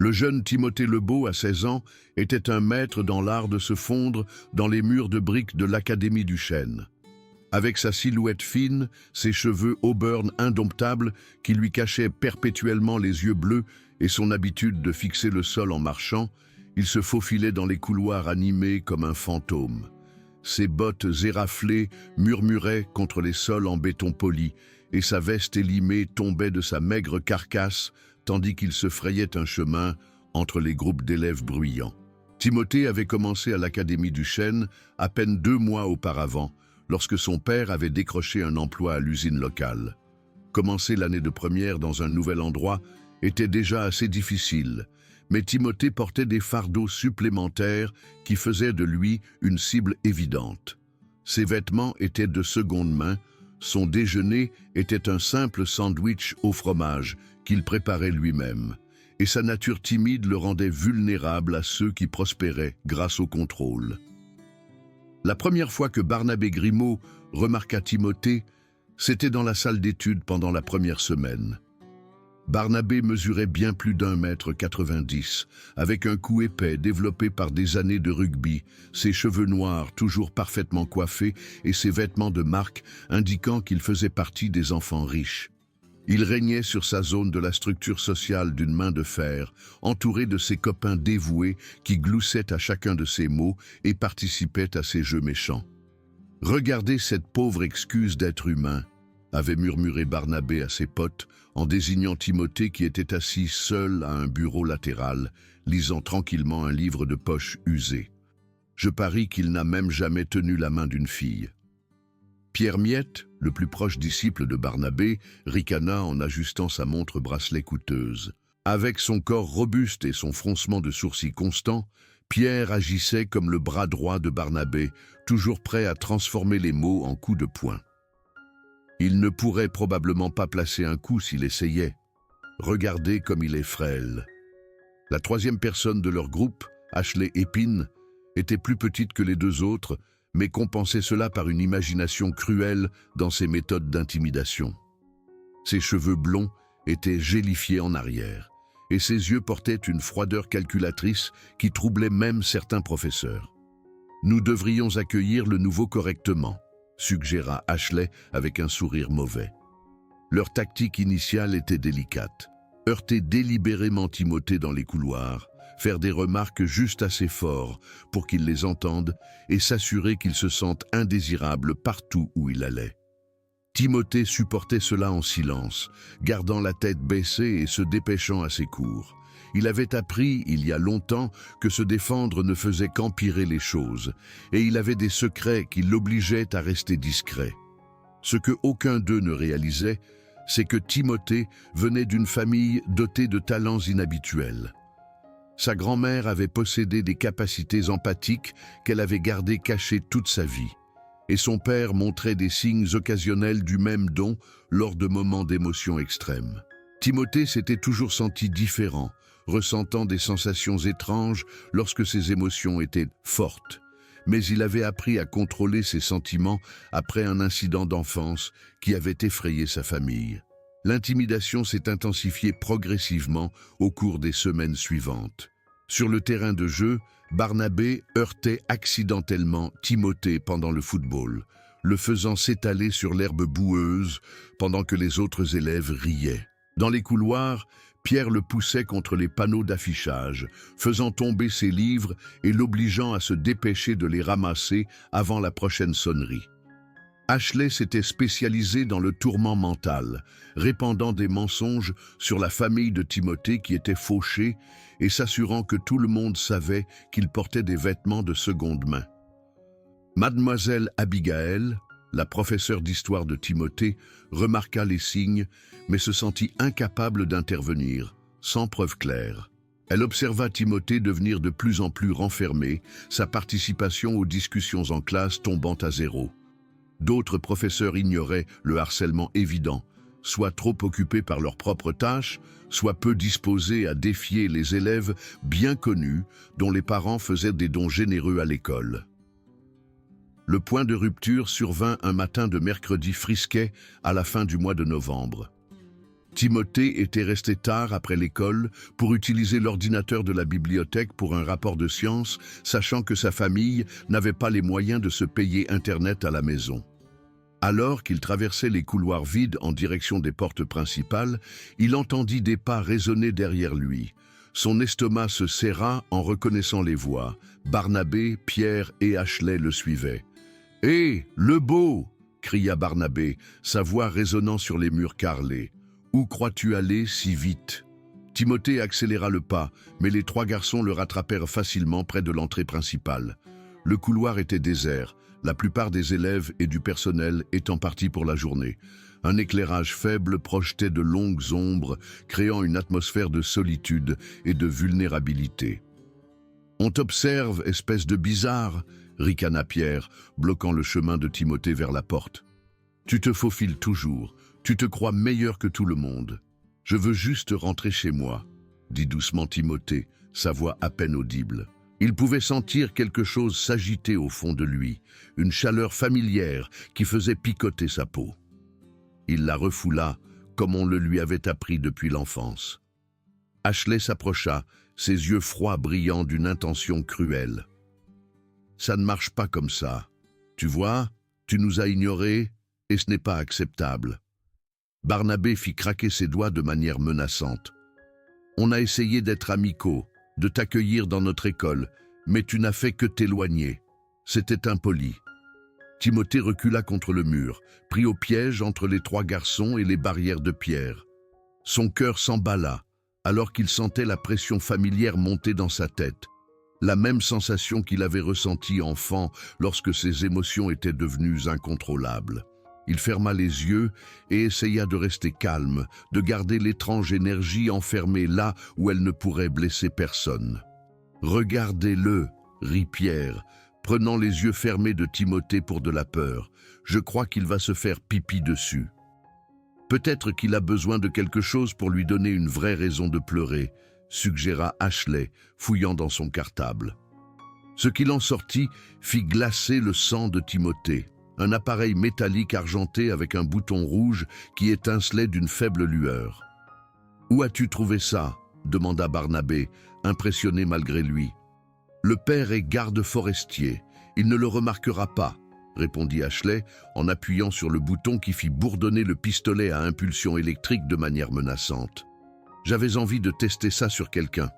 Le jeune Timothée Lebeau, à 16 ans, était un maître dans l'art de se fondre dans les murs de briques de l'Académie du Chêne. Avec sa silhouette fine, ses cheveux auburn indomptables qui lui cachaient perpétuellement les yeux bleus et son habitude de fixer le sol en marchant, il se faufilait dans les couloirs animés comme un fantôme. Ses bottes éraflées murmuraient contre les sols en béton poli et sa veste élimée tombait de sa maigre carcasse tandis qu'il se frayait un chemin entre les groupes d'élèves bruyants. Timothée avait commencé à l'Académie du Chêne à peine 2 mois auparavant, lorsque son père avait décroché un emploi à l'usine locale. Commencer l'année de première dans un nouvel endroit était déjà assez difficile, mais Timothée portait des fardeaux supplémentaires qui faisaient de lui une cible évidente. Ses vêtements étaient de seconde main, son déjeuner était un simple sandwich au fromage qu'il préparait lui-même, et sa nature timide le rendait vulnérable à ceux qui prospéraient grâce au contrôle. La première fois que Barnabé Grimaud remarqua Timothée, c'était dans la salle d'études pendant la première semaine. Barnabé mesurait bien plus d'1,90 m, avec un cou épais développé par des années de rugby, ses cheveux noirs toujours parfaitement coiffés et ses vêtements de marque indiquant qu'il faisait partie des enfants riches. Il régnait sur sa zone de la structure sociale d'une main de fer, entouré de ses copains dévoués qui gloussaient à chacun de ses mots et participaient à ses jeux méchants. « Regardez cette pauvre excuse d'être humain », avait murmuré Barnabé à ses potes en désignant Timothée qui était assis seul à un bureau latéral, lisant tranquillement un livre de poche usé. « Je parie qu'il n'a même jamais tenu la main d'une fille. » Pierre Miette, le plus proche disciple de Barnabé, ricana en ajustant sa montre bracelet coûteuse. Avec son corps robuste et son froncement de sourcils constant, Pierre agissait comme le bras droit de Barnabé, toujours prêt à transformer les mots en coups de poing. Il ne pourrait probablement pas placer un coup s'il essayait. Regardez comme il est frêle. La troisième personne de leur groupe, Ashley Épine, était plus petite que les 2 autres, mais compensait cela par une imagination cruelle dans ses méthodes d'intimidation. Ses cheveux blonds étaient gélifiés en arrière, et ses yeux portaient une froideur calculatrice qui troublait même certains professeurs. « Nous devrions accueillir le nouveau correctement », suggéra Ashley avec un sourire mauvais. Leur tactique initiale était délicate. Heurter délibérément Timothée dans les couloirs, faire des remarques juste assez fort pour qu'il les entende et s'assurer qu'il se sente indésirable partout où il allait. Timothée supportait cela en silence, gardant la tête baissée et se dépêchant à ses cours. Il avait appris, il y a longtemps, que se défendre ne faisait qu'empirer les choses, et il avait des secrets qui l'obligeaient à rester discret. Ce que aucun d'eux ne réalisait, c'est que Timothée venait d'une famille dotée de talents inhabituels. Sa grand-mère avait possédé des capacités empathiques qu'elle avait gardées cachées toute sa vie, et son père montrait des signes occasionnels du même don lors de moments d'émotion extrême. Timothée s'était toujours senti différent, ressentant des sensations étranges lorsque ses émotions étaient fortes, mais il avait appris à contrôler ses sentiments après un incident d'enfance qui avait effrayé sa famille. L'intimidation s'est intensifiée progressivement au cours des semaines suivantes. Sur le terrain de jeu, Barnabé heurtait accidentellement Timothée pendant le football, le faisant s'étaler sur l'herbe boueuse pendant que les autres élèves riaient. Dans les couloirs, Pierre le poussait contre les panneaux d'affichage, faisant tomber ses livres et l'obligeant à se dépêcher de les ramasser avant la prochaine sonnerie. Ashley s'était spécialisé dans le tourment mental, répandant des mensonges sur la famille de Timothée qui était fauchée et s'assurant que tout le monde savait qu'il portait des vêtements de seconde main. Mademoiselle Abigail, la professeure d'histoire de Timothée, remarqua les signes, mais se sentit incapable d'intervenir, sans preuve claire. Elle observa Timothée devenir de plus en plus renfermé, sa participation aux discussions en classe tombant à 0. D'autres professeurs ignoraient le harcèlement évident, soit trop occupés par leurs propres tâches, soit peu disposés à défier les élèves bien connus dont les parents faisaient des dons généreux à l'école. Le point de rupture survint un matin de mercredi frisquet à la fin du mois de novembre. Timothée était resté tard après l'école pour utiliser l'ordinateur de la bibliothèque pour un rapport de science, sachant que sa famille n'avait pas les moyens de se payer Internet à la maison. Alors qu'il traversait les couloirs vides en direction des portes principales, il entendit des pas résonner derrière lui. Son estomac se serra en reconnaissant les voix. Barnabé, Pierre et Ashley le suivaient. « Hé, le beau !» cria Barnabé, sa voix résonnant sur les murs carrelés. « Où crois-tu aller si vite ?» Timothée accéléra le pas, mais les trois garçons le rattrapèrent facilement près de l'entrée principale. Le couloir était désert, la plupart des élèves et du personnel étant partis pour la journée. Un éclairage faible projetait de longues ombres, créant une atmosphère de solitude et de vulnérabilité. « On t'observe, espèce de bizarre !» ricana Pierre, bloquant le chemin de Timothée vers la porte. « Tu te faufiles toujours, tu te crois meilleur que tout le monde. Je veux juste rentrer chez moi, » dit doucement Timothée, sa voix à peine audible. Il pouvait sentir quelque chose s'agiter au fond de lui, une chaleur familière qui faisait picoter sa peau. Il la refoula, comme on le lui avait appris depuis l'enfance. Ashley s'approcha, ses yeux froids brillant d'une intention cruelle. « Ça ne marche pas comme ça. Tu vois, tu nous as ignorés et ce n'est pas acceptable. » Barnabé fit craquer ses doigts de manière menaçante. « On a essayé d'être amicaux, de t'accueillir dans notre école, mais tu n'as fait que t'éloigner. C'était impoli. » Timothée recula contre le mur, pris au piège entre les trois garçons et les barrières de pierre. Son cœur s'emballa, alors qu'il sentait la pression familière monter dans sa tête. La même sensation qu'il avait ressentie enfant lorsque ses émotions étaient devenues incontrôlables. Il ferma les yeux et essaya de rester calme, de garder l'étrange énergie enfermée là où elle ne pourrait blesser personne. « Regardez-le » rit Pierre, prenant les yeux fermés de Timothée pour de la peur. « Je crois qu'il va se faire pipi dessus. » Peut-être qu'il a besoin de quelque chose pour lui donner une vraie raison de pleurer, suggéra Ashley, fouillant dans son cartable. Ce qu'il en sortit fit glacer le sang de Timothée. Un appareil métallique argenté avec un bouton rouge qui étincelait d'une faible lueur. « Où as-tu trouvé ça ?» demanda Barnabé, impressionné malgré lui. « Le père est garde forestier, il ne le remarquera pas, » répondit Ashley en appuyant sur le bouton qui fit bourdonner le pistolet à impulsion électrique de manière menaçante. « J'avais envie de tester ça sur quelqu'un. »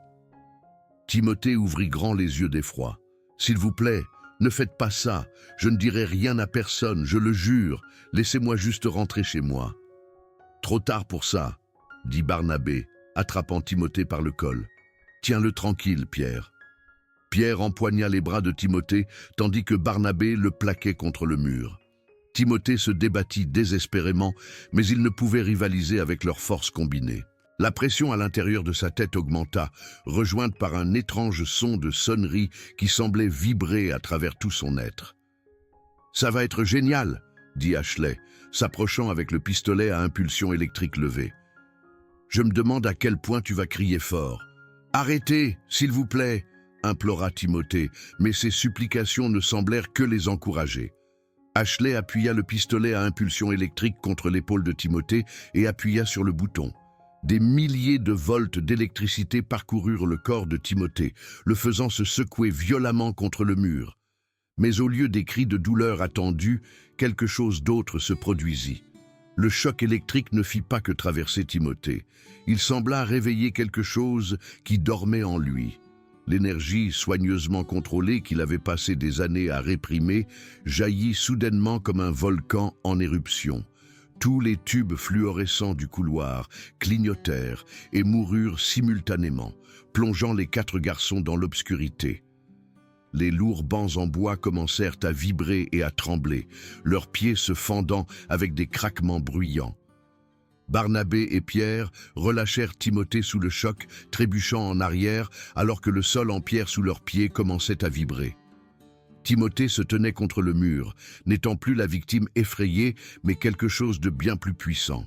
Timothée ouvrit grand les yeux d'effroi. « S'il vous plaît, ne faites pas ça, je ne dirai rien à personne, je le jure, laissez-moi juste rentrer chez moi. »« Trop tard pour ça, » dit Barnabé, attrapant Timothée par le col. « Tiens-le tranquille, Pierre. » Pierre empoigna les bras de Timothée, tandis que Barnabé le plaquait contre le mur. Timothée se débattit désespérément, mais il ne pouvait rivaliser avec leurs forces combinées. La pression à l'intérieur de sa tête augmenta, rejointe par un étrange son de sonnerie qui semblait vibrer à travers tout son être. « Ça va être génial !» dit Ashley, s'approchant avec le pistolet à impulsion électrique levé. « Je me demande à quel point tu vas crier fort. »« Arrêtez, s'il vous plaît !» implora Timothée, mais ses supplications ne semblèrent que les encourager. Ashley appuya le pistolet à impulsion électrique contre l'épaule de Timothée et appuya sur le bouton. Des milliers de volts d'électricité parcoururent le corps de Timothée, le faisant se secouer violemment contre le mur. Mais au lieu des cris de douleur attendus, quelque chose d'autre se produisit. Le choc électrique ne fit pas que traverser Timothée. Il sembla réveiller quelque chose qui dormait en lui. L'énergie soigneusement contrôlée qu'il avait passé des années à réprimer jaillit soudainement comme un volcan en éruption. Tous les tubes fluorescents du couloir clignotèrent et moururent simultanément, plongeant les quatre garçons dans l'obscurité. Les lourds bancs en bois commencèrent à vibrer et à trembler, leurs pieds se fendant avec des craquements bruyants. Barnabé et Pierre relâchèrent Timothée sous le choc, trébuchant en arrière alors que le sol en pierre sous leurs pieds commençait à vibrer. Timothée se tenait contre le mur, n'étant plus la victime effrayée, mais quelque chose de bien plus puissant.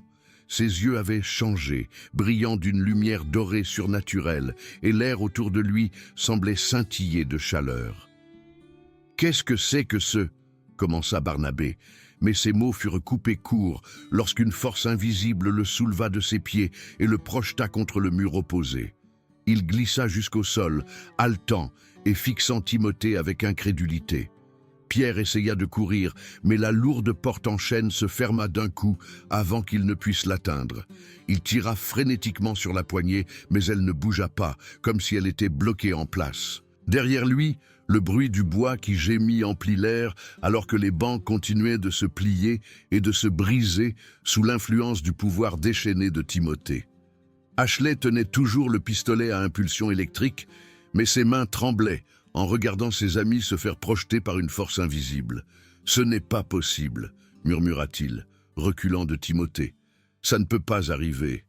Ses yeux avaient changé, brillant d'une lumière dorée surnaturelle, et l'air autour de lui semblait scintiller de chaleur. « Qu'est-ce que c'est que ce ?» commença Barnabé, Mais ses mots furent coupés court lorsqu'une force invisible le souleva de ses pieds et le projeta contre le mur opposé. Il glissa jusqu'au sol, haletant et fixant Timothée avec incrédulité. Pierre essaya de courir, mais la lourde porte en chêne se ferma d'un coup avant qu'il ne puisse l'atteindre. Il tira frénétiquement sur la poignée, mais elle ne bougea pas, comme si elle était bloquée en place. Derrière lui, le bruit du bois qui gémit emplit l'air alors que les bancs continuaient de se plier et de se briser sous l'influence du pouvoir déchaîné de Timothée. Ashley tenait toujours le pistolet à impulsion électrique, mais ses mains tremblaient en regardant ses amis se faire projeter par une force invisible. « Ce n'est pas possible », murmura-t-il, reculant de Timothée. « Ça ne peut pas arriver. »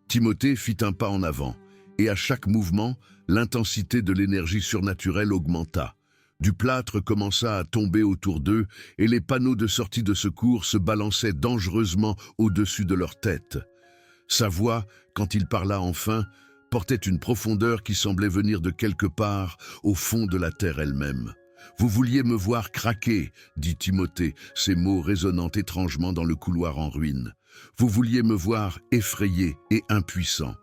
Timothée fit un pas en avant, et à chaque mouvement, l'intensité de l'énergie surnaturelle augmenta. Du plâtre commença à tomber autour d'eux, et les panneaux de sortie de secours se balançaient dangereusement au-dessus de leur tête. Sa voix, quand il parla enfin, portait une profondeur qui semblait venir de quelque part, au fond de la terre elle-même. « Vous vouliez me voir craquer, dit Timothée, ses mots résonnant étrangement dans le couloir en ruine. Vous vouliez me voir effrayé et impuissant. »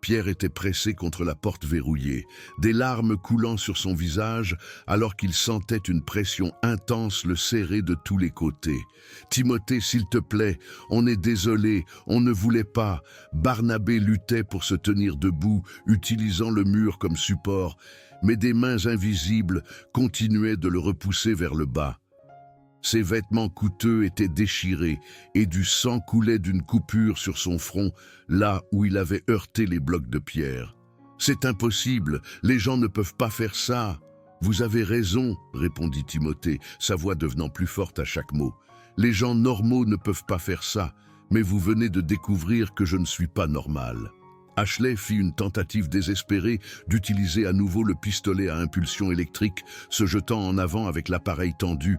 Pierre était pressé contre la porte verrouillée, des larmes coulant sur son visage alors qu'il sentait une pression intense le serrer de tous les côtés. « Timothée, s'il te plaît, on est désolé, on ne voulait pas. » Barnabé luttait pour se tenir debout, utilisant le mur comme support, mais des mains invisibles continuaient de le repousser vers le bas. Ses vêtements coûteux étaient déchirés et du sang coulait d'une coupure sur son front, là où il avait heurté les blocs de pierre. « C'est impossible, les gens ne peuvent pas faire ça. »« Vous avez raison, » répondit Timothée, sa voix devenant plus forte à chaque mot. « Les gens normaux ne peuvent pas faire ça, mais vous venez de découvrir que je ne suis pas normal. » Ashley fit une tentative désespérée d'utiliser à nouveau le pistolet à impulsion électrique, se jetant en avant avec l'appareil tendu,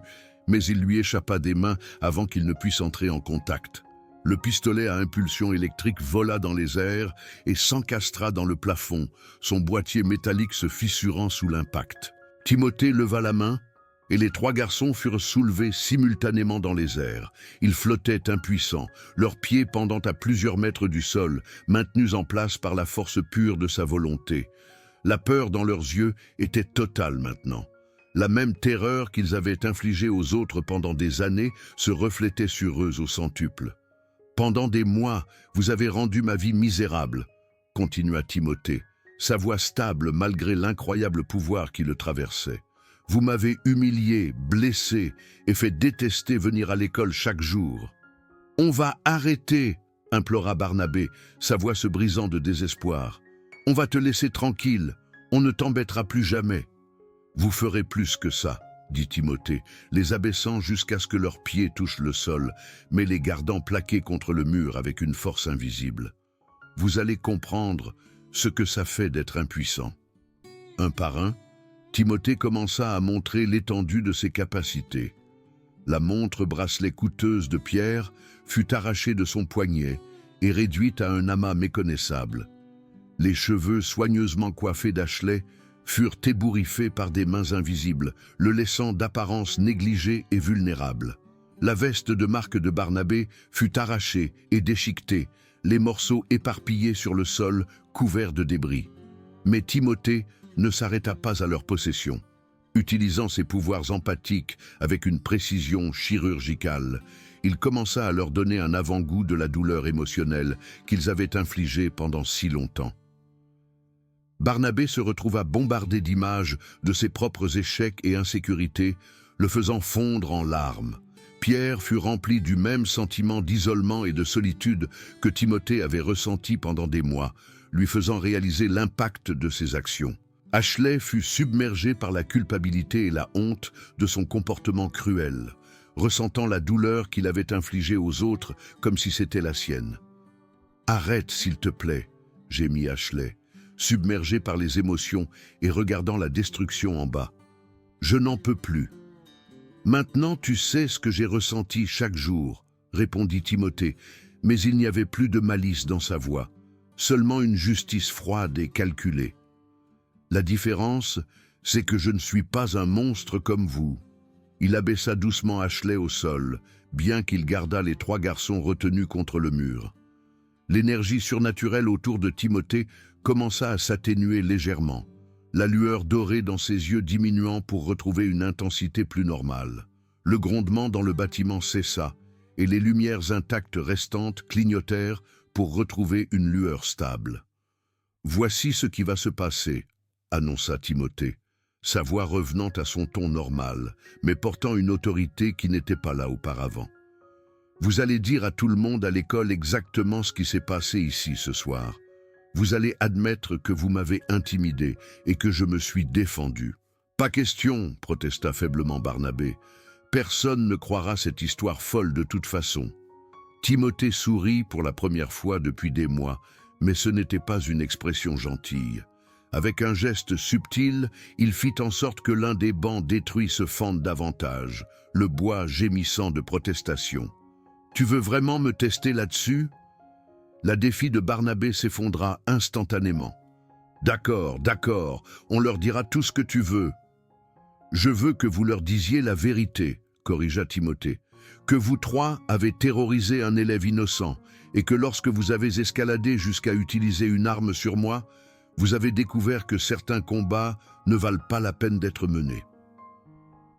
mais il lui échappa des mains avant qu'il ne puisse entrer en contact. Le pistolet à impulsion électrique vola dans les airs et s'encastra dans le plafond, son boîtier métallique se fissurant sous l'impact. Timothée leva la main et les trois garçons furent soulevés simultanément dans les airs. Ils flottaient impuissants, leurs pieds pendant à plusieurs mètres du sol, maintenus en place par la force pure de sa volonté. La peur dans leurs yeux était totale maintenant. La même terreur qu'ils avaient infligée aux autres pendant des années se reflétait sur eux au centuple. « Pendant des mois, vous avez rendu ma vie misérable, » continua Timothée, sa voix stable malgré l'incroyable pouvoir qui le traversait. « Vous m'avez humilié, blessé et fait détester venir à l'école chaque jour. »« On va arrêter, » implora Barnabé, sa voix se brisant de désespoir. « On va te laisser tranquille, on ne t'embêtera plus jamais. » « Vous ferez plus que ça, » dit Timothée, les abaissant jusqu'à ce que leurs pieds touchent le sol, mais les gardant plaqués contre le mur avec une force invisible. « Vous allez comprendre ce que ça fait d'être impuissant. » Un par un, Timothée commença à montrer l'étendue de ses capacités. La montre bracelet coûteuse de Pierre fut arrachée de son poignet et réduite à un amas méconnaissable. Les cheveux soigneusement coiffés d'Ashley furent ébouriffés par des mains invisibles, le laissant d'apparence négligée et vulnérable. La veste de marque de Barnabé fut arrachée et déchiquetée, les morceaux éparpillés sur le sol, couverts de débris. Mais Timothée ne s'arrêta pas à leur possession. Utilisant ses pouvoirs empathiques avec une précision chirurgicale, il commença à leur donner un avant-goût de la douleur émotionnelle qu'ils avaient infligée pendant si longtemps. Barnabé se retrouva bombardé d'images de ses propres échecs et insécurités, le faisant fondre en larmes. Pierre fut rempli du même sentiment d'isolement et de solitude que Timothée avait ressenti pendant des mois, lui faisant réaliser l'impact de ses actions. Ashley fut submergé par la culpabilité et la honte de son comportement cruel, ressentant la douleur qu'il avait infligée aux autres comme si c'était la sienne. « Arrête, s'il te plaît », gémit Ashley, submergé par les émotions et regardant la destruction en bas. « Je n'en peux plus. »« Maintenant tu sais ce que j'ai ressenti chaque jour, » répondit Timothée, mais il n'y avait plus de malice dans sa voix, seulement une justice froide et calculée. « La différence, c'est que je ne suis pas un monstre comme vous. » Il abaissa doucement Ashley au sol, bien qu'il gardât les 3 garçons retenus contre le mur. L'énergie surnaturelle autour de Timothée commença à s'atténuer légèrement, la lueur dorée dans ses yeux diminuant pour retrouver une intensité plus normale. Le grondement dans le bâtiment cessa, et les lumières intactes restantes clignotèrent pour retrouver une lueur stable. « Voici ce qui va se passer », annonça Timothée, sa voix revenant à son ton normal, mais portant une autorité qui n'était pas là auparavant. « Vous allez dire à tout le monde à l'école exactement ce qui s'est passé ici ce soir. Vous allez admettre que vous m'avez intimidé et que je me suis défendu. »« Pas question », protesta faiblement Barnabé. « Personne ne croira cette histoire folle de toute façon. » Timothée sourit pour la première fois depuis des mois, mais ce n'était pas une expression gentille. Avec un geste subtil, il fit en sorte que l'un des bancs détruits se fende davantage, le bois gémissant de protestation. « Tu veux vraiment me tester là-dessus » La défi de Barnabé s'effondra instantanément. « D'accord, d'accord, on leur dira tout ce que tu veux. »« Je veux que vous leur disiez la vérité, » corrigea Timothée. « Que vous 3 avez terrorisé un élève innocent et que lorsque vous avez escaladé jusqu'à utiliser une arme sur moi, vous avez découvert que certains combats ne valent pas la peine d'être menés. »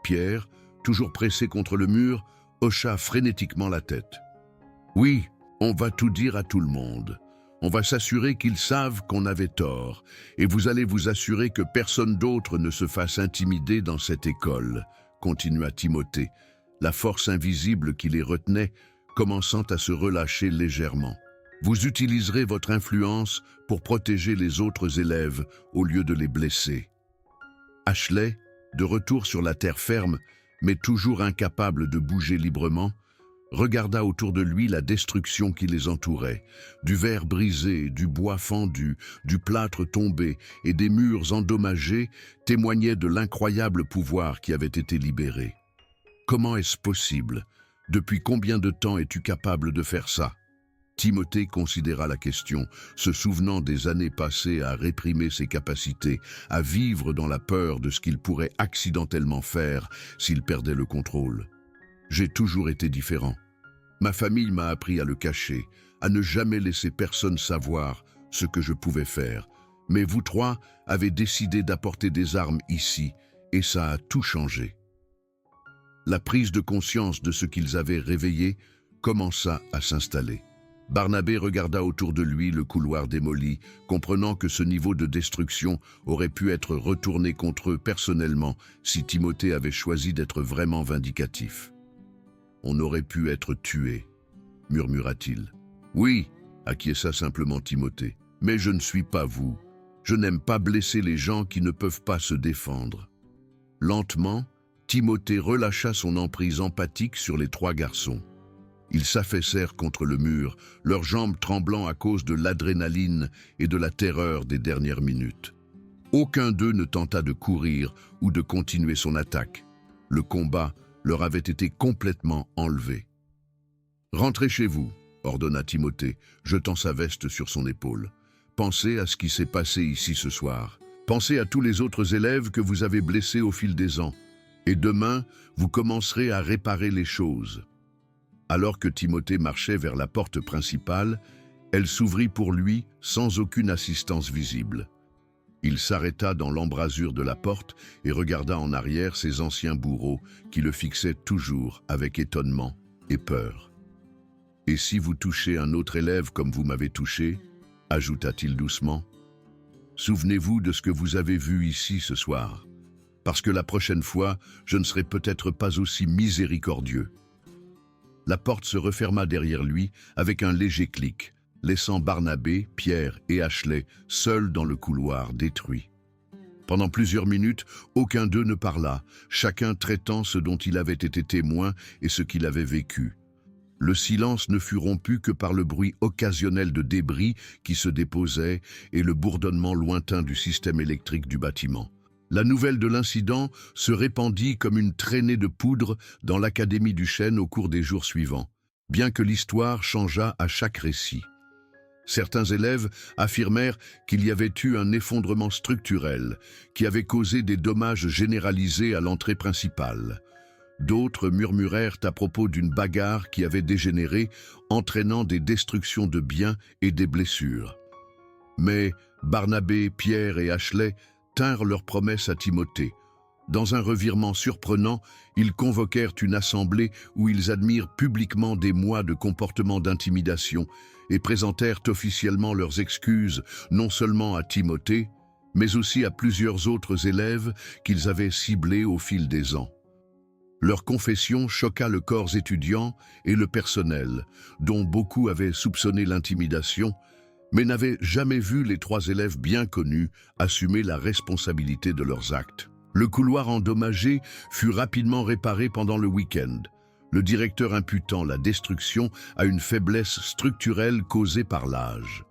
Pierre, toujours pressé contre le mur, hocha frénétiquement la tête. « Oui, on va tout dire à tout le monde. On va s'assurer qu'ils savent qu'on avait tort, et vous allez vous assurer que personne d'autre ne se fasse intimider dans cette école, » continua Timothée, la force invisible qui les retenait commençant à se relâcher légèrement. « Vous utiliserez votre influence pour protéger les autres élèves au lieu de les blesser. » Ashley, de retour sur la terre ferme, mais toujours incapable de bouger librement, regarda autour de lui la destruction qui les entourait, du verre brisé, du bois fendu, du plâtre tombé et des murs endommagés témoignaient de l'incroyable pouvoir qui avait été libéré. « Comment est-ce possible? Depuis combien de temps es-tu capable de faire ça ?» Timothée considéra la question, se souvenant des années passées à réprimer ses capacités, à vivre dans la peur de ce qu'il pourrait accidentellement faire s'il perdait le contrôle. « J'ai toujours été différent. Ma famille m'a appris à le cacher, à ne jamais laisser personne savoir ce que je pouvais faire. Mais vous 3 avez décidé d'apporter des armes ici, et ça a tout changé. » La prise de conscience de ce qu'ils avaient réveillé commença à s'installer. Barnabé regarda autour de lui le couloir démoli, comprenant que ce niveau de destruction aurait pu être retourné contre eux personnellement si Timothée avait choisi d'être vraiment vindicatif. « On aurait pu être tué, » murmura-t-il. « Oui, » acquiesça simplement Timothée, « mais je ne suis pas vous. Je n'aime pas blesser les gens qui ne peuvent pas se défendre. » Lentement, Timothée relâcha son emprise empathique sur les 3 garçons. Ils s'affaissèrent contre le mur, leurs jambes tremblant à cause de l'adrénaline et de la terreur des dernières minutes. Aucun d'eux ne tenta de courir ou de continuer son attaque. Le combat leur avait été complètement enlevé. « Rentrez chez vous, » ordonna Timothée, jetant sa veste sur son épaule. « Pensez à ce qui s'est passé ici ce soir. Pensez à tous les autres élèves que vous avez blessés au fil des ans. Et demain, vous commencerez à réparer les choses. » Alors que Timothée marchait vers la porte principale, elle s'ouvrit pour lui sans aucune assistance visible. Il s'arrêta dans l'embrasure de la porte et regarda en arrière ses anciens bourreaux qui le fixaient toujours avec étonnement et peur. « Et si vous touchez un autre élève comme vous m'avez touché » ajouta-t-il doucement. « Souvenez-vous de ce que vous avez vu ici ce soir, parce que la prochaine fois, je ne serai peut-être pas aussi miséricordieux. » La porte se referma derrière lui avec un léger clic, laissant Barnabé, Pierre et Ashley seuls dans le couloir détruit. Pendant plusieurs minutes, aucun d'eux ne parla, chacun traitant ce dont il avait été témoin et ce qu'il avait vécu. Le silence ne fut rompu que par le bruit occasionnel de débris qui se déposaient et le bourdonnement lointain du système électrique du bâtiment. La nouvelle de l'incident se répandit comme une traînée de poudre dans l'Académie du Chêne au cours des jours suivants, bien que l'histoire changeât à chaque récit. Certains élèves affirmèrent qu'il y avait eu un effondrement structurel qui avait causé des dommages généralisés à l'entrée principale. D'autres murmurèrent à propos d'une bagarre qui avait dégénéré, entraînant des destructions de biens et des blessures. Mais Barnabé, Pierre et Ashley tinrent leur promesse à Timothée. Dans un revirement surprenant, ils convoquèrent une assemblée où ils admirent publiquement des mois de comportement d'intimidation et présentèrent officiellement leurs excuses non seulement à Timothée, mais aussi à plusieurs autres élèves qu'ils avaient ciblés au fil des ans. Leur confession choqua le corps étudiant et le personnel, dont beaucoup avaient soupçonné l'intimidation, mais n'avaient jamais vu les 3 élèves bien connus assumer la responsabilité de leurs actes. Le couloir endommagé fut rapidement réparé pendant le week-end, le directeur imputant la destruction à une faiblesse structurelle causée par l'âge.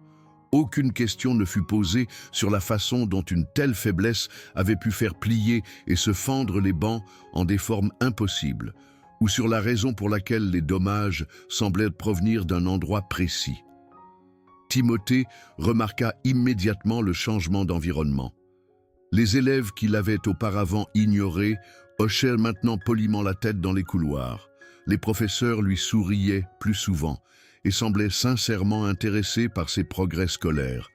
Aucune question ne fut posée sur la façon dont une telle faiblesse avait pu faire plier et se fendre les bancs en des formes impossibles, ou sur la raison pour laquelle les dommages semblaient provenir d'un endroit précis. Timothée remarqua immédiatement le changement d'environnement. Les élèves qui l'avaient auparavant ignoré hochaient maintenant poliment la tête dans les couloirs. Les professeurs lui souriaient plus souvent et semblaient sincèrement intéressés par ses progrès scolaires.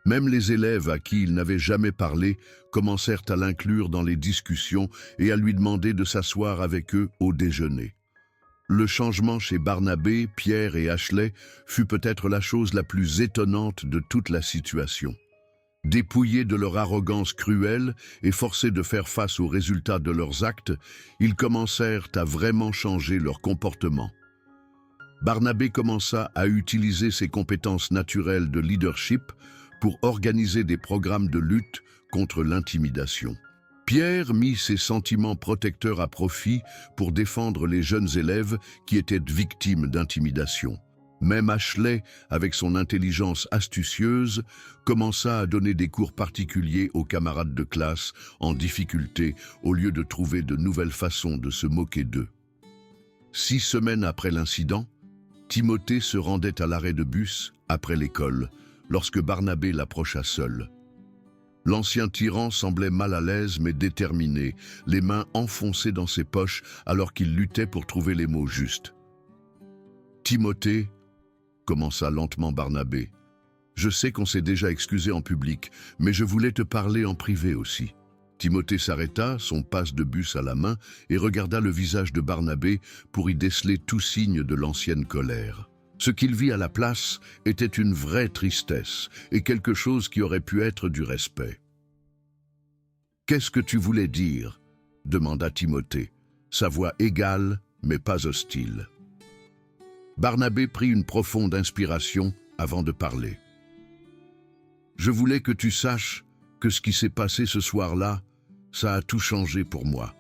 Même les élèves à qui il n'avait jamais parlé commencèrent à l'inclure dans les discussions et à lui demander de s'asseoir avec eux au déjeuner. Le changement chez Barnabé, Pierre et Ashley fut peut-être la chose la plus étonnante de toute la situation. Dépouillés de leur arrogance cruelle et forcés de faire face aux résultats de leurs actes, ils commencèrent à vraiment changer leur comportement. Barnabé commença à utiliser ses compétences naturelles de leadership pour organiser des programmes de lutte contre l'intimidation. Pierre mit ses sentiments protecteurs à profit pour défendre les jeunes élèves qui étaient victimes d'intimidation. Même Ashley, avec son intelligence astucieuse, commença à donner des cours particuliers aux camarades de classe en difficulté au lieu de trouver de nouvelles façons de se moquer d'eux. 6 semaines après l'incident, Timothée se rendait à l'arrêt de bus après l'école, lorsque Barnabé l'approcha seul. L'ancien tyran semblait mal à l'aise mais déterminé, les mains enfoncées dans ses poches alors qu'il luttait pour trouver les mots justes. « Timothée, » commença lentement Barnabé, « je sais qu'on s'est déjà excusé en public, mais je voulais te parler en privé aussi. » Timothée s'arrêta, son passe de bus à la main, et regarda le visage de Barnabé pour y déceler tout signe de l'ancienne colère. Ce qu'il vit à la place était une vraie tristesse et quelque chose qui aurait pu être du respect. « Qu'est-ce que tu voulais dire ?» demanda Timothée, sa voix égale mais pas hostile. Barnabé prit une profonde inspiration avant de parler. « Je voulais que tu saches que ce qui s'est passé ce soir-là, ça a tout changé pour moi.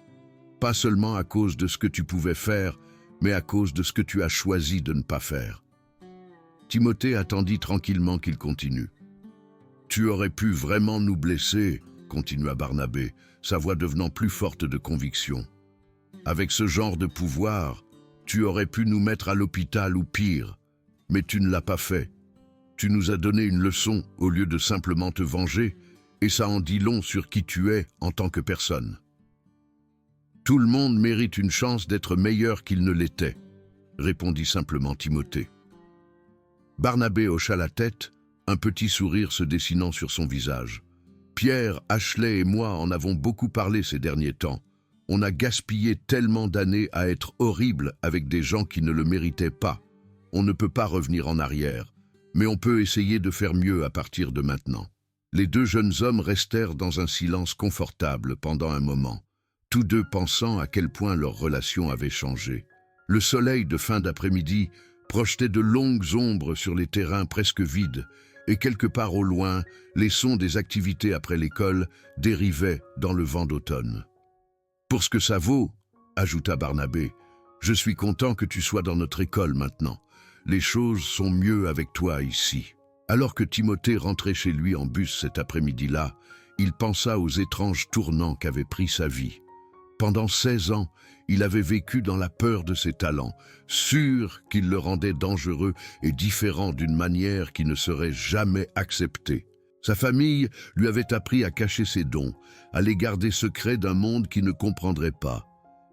Pas seulement à cause de ce que tu pouvais faire, mais à cause de ce que tu as choisi de ne pas faire. » Timothée attendit tranquillement qu'il continue. « Tu aurais pu vraiment nous blesser, » continua Barnabé, sa voix devenant plus forte de conviction. « Avec ce genre de pouvoir, tu aurais pu nous mettre à l'hôpital ou pire, mais tu ne l'as pas fait. Tu nous as donné une leçon au lieu de simplement te venger, et ça en dit long sur qui tu es en tant que personne. Tout le monde mérite une chance d'être meilleur qu'il ne l'était, » répondit simplement Timothée. Barnabé hocha la tête, un petit sourire se dessinant sur son visage. « Pierre, Ashley et moi en avons beaucoup parlé ces derniers temps. On a gaspillé tellement d'années à être horrible avec des gens qui ne le méritaient pas. On ne peut pas revenir en arrière, mais on peut essayer de faire mieux à partir de maintenant. » Les 2 jeunes hommes restèrent dans un silence confortable pendant un moment, tous 2 pensant à quel point leur relation avait changé. Le soleil de fin d'après-midi projetait de longues ombres sur les terrains presque vides, et quelque part au loin, les sons des activités après l'école dérivaient dans le vent d'automne. « Pour ce que ça vaut, » ajouta Barnabé, « je suis content que tu sois dans notre école maintenant. Les choses sont mieux avec toi ici. » Alors que Timothée rentrait chez lui en bus cet après-midi-là, il pensa aux étranges tournants qu'avait pris sa vie. Pendant 16 ans, il avait vécu dans la peur de ses talents, sûr qu'il le rendait dangereux et différent d'une manière qui ne serait jamais acceptée. Sa famille lui avait appris à cacher ses dons, à les garder secrets d'un monde qui ne comprendrait pas.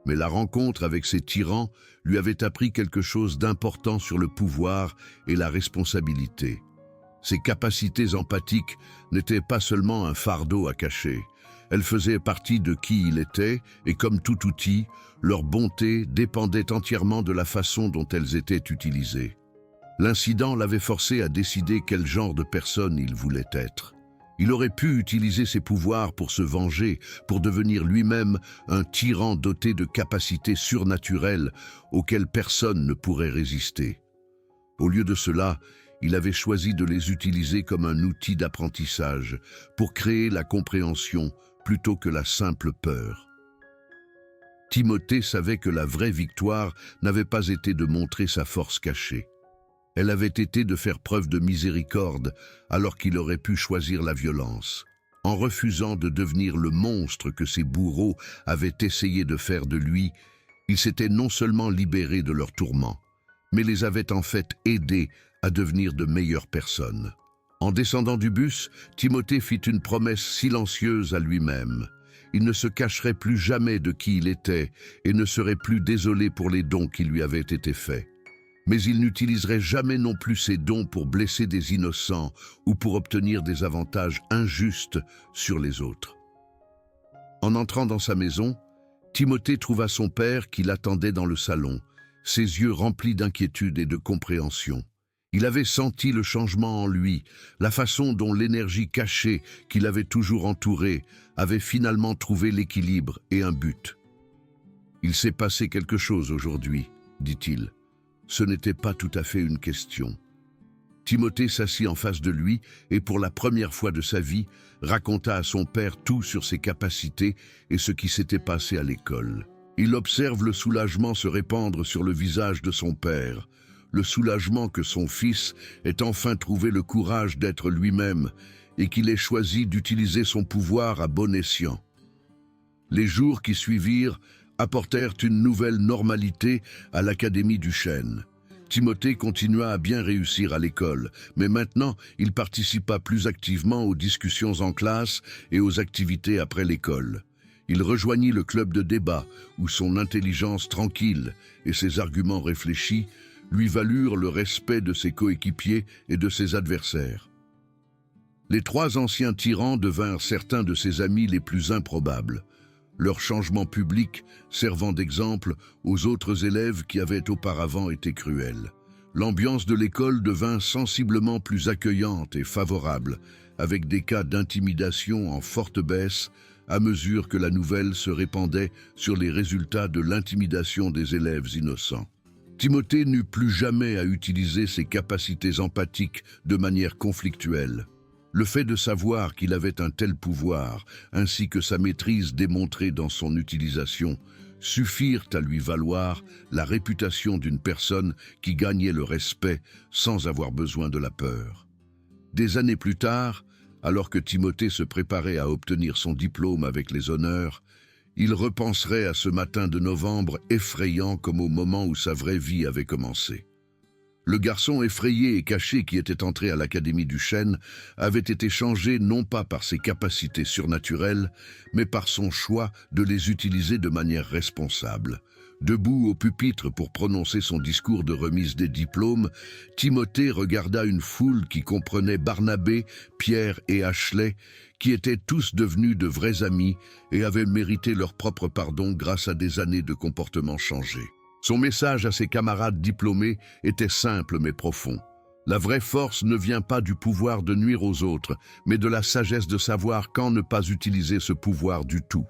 Mais la rencontre avec ces tyrans lui avait appris quelque chose d'important sur le pouvoir et la responsabilité. Ses capacités empathiques n'étaient pas seulement un fardeau à cacher. Elles faisaient partie de qui il était, et comme tout outil, leur bonté dépendait entièrement de la façon dont elles étaient utilisées. L'incident l'avait forcé à décider quel genre de personne il voulait être. Il aurait pu utiliser ses pouvoirs pour se venger, pour devenir lui-même un tyran doté de capacités surnaturelles auxquelles personne ne pourrait résister. Au lieu de cela, il avait choisi de les utiliser comme un outil d'apprentissage pour créer la compréhension plutôt que la simple peur. Timothée savait que la vraie victoire n'avait pas été de montrer sa force cachée. Elle avait été de faire preuve de miséricorde alors qu'il aurait pu choisir la violence. En refusant de devenir le monstre que ses bourreaux avaient essayé de faire de lui, il s'était non seulement libéré de leurs tourments, mais les avait en fait aidés à devenir de meilleures personnes. En descendant du bus, Timothée fit une promesse silencieuse à lui-même. Il ne se cacherait plus jamais de qui il était et ne serait plus désolé pour les dons qui lui avaient été faits. Mais il n'utiliserait jamais non plus ses dons pour blesser des innocents ou pour obtenir des avantages injustes sur les autres. En entrant dans sa maison, Timothée trouva son père qui l'attendait dans le salon, ses yeux remplis d'inquiétude et de compréhension. Il avait senti le changement en lui, la façon dont l'énergie cachée qui l'avait toujours entouré avait finalement trouvé l'équilibre et un but. « Il s'est passé quelque chose aujourd'hui, dit-il. Ce n'était pas tout à fait une question. » Timothée s'assit en face de lui et pour la première fois de sa vie, raconta à son père tout sur ses capacités et ce qui s'était passé à l'école. Il observe le soulagement se répandre sur le visage de son père, le soulagement que son fils ait enfin trouvé le courage d'être lui-même et qu'il ait choisi d'utiliser son pouvoir à bon escient. Les jours qui suivirent apportèrent une nouvelle normalité à l'Académie du Chêne. Timothée continua à bien réussir à l'école, mais maintenant il participa plus activement aux discussions en classe et aux activités après l'école. Il rejoignit le club de débat, où son intelligence tranquille et ses arguments réfléchis lui valurent le respect de ses coéquipiers et de ses adversaires. Les trois anciens tyrans devinrent certains de ses amis les plus improbables, leur changement public servant d'exemple aux autres élèves qui avaient auparavant été cruels. L'ambiance de l'école devint sensiblement plus accueillante et favorable, avec des cas d'intimidation en forte baisse à mesure que la nouvelle se répandait sur les résultats de l'intimidation des élèves innocents. Timothée n'eut plus jamais à utiliser ses capacités empathiques de manière conflictuelle. Le fait de savoir qu'il avait un tel pouvoir, ainsi que sa maîtrise démontrée dans son utilisation, suffirent à lui valoir la réputation d'une personne qui gagnait le respect sans avoir besoin de la peur. Des années plus tard, alors que Timothée se préparait à obtenir son diplôme avec les honneurs, il repenserait à ce matin de novembre effrayant comme au moment où sa vraie vie avait commencé. Le garçon effrayé et caché qui était entré à l'Académie du Chêne avait été changé non pas par ses capacités surnaturelles, mais par son choix de les utiliser de manière responsable. Debout au pupitre pour prononcer son discours de remise des diplômes, Timothée regarda une foule qui comprenait Barnabé, Pierre et Ashley, qui étaient tous devenus de vrais amis et avaient mérité leur propre pardon grâce à des années de comportement changé. Son message à ses camarades diplômés était simple mais profond. La vraie force ne vient pas du pouvoir de nuire aux autres, mais de la sagesse de savoir quand ne pas utiliser ce pouvoir du tout.